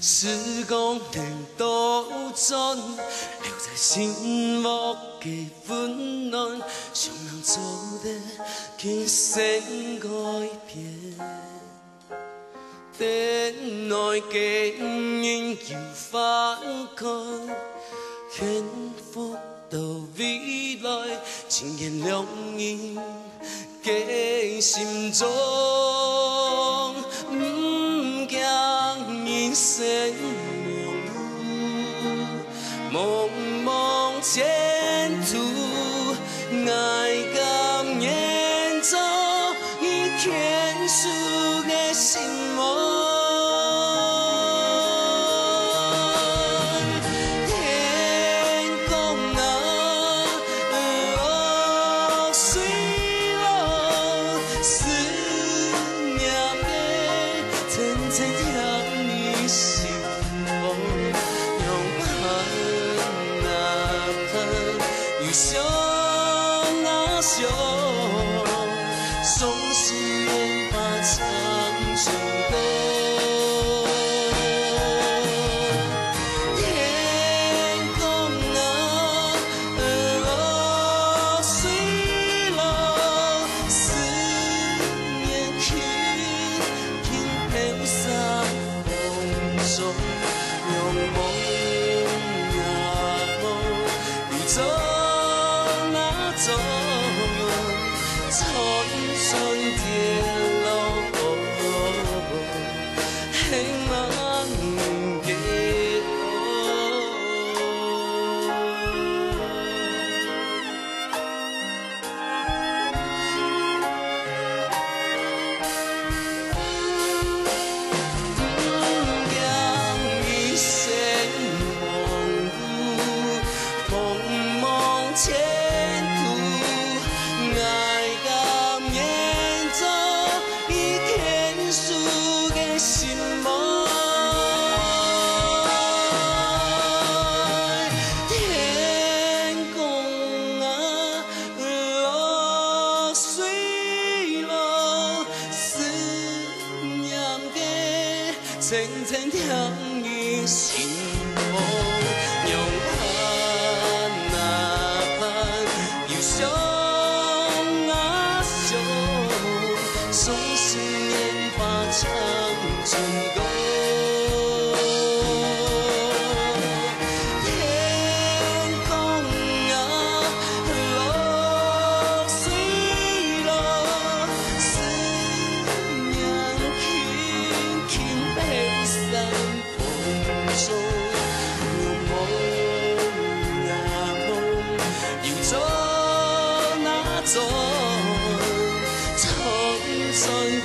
时光能倒转，留在心目的温暖，谁人做得轻声改变？等待经验又翻开，幸福到未来，千言良言记心中。 一生茫茫前途，爱甘愿走一天数的心梦。天空啊，水路，思念的层层跳。 幸福用盼啊盼，又想啊想，总是愿把唱出歌。天空啊，水路，思念轻轻飘散。 用梦啊梦，你走哪走？春春的路，很难给。前途，爱甘愿走一天数的心梦。天空啊，落水路，思念的层层跳入心梦，用想啊想，总是愿把唱出歌。天空啊，落水路，思念轻轻飘散风中，用梦啊梦，又走。 走，匆匆。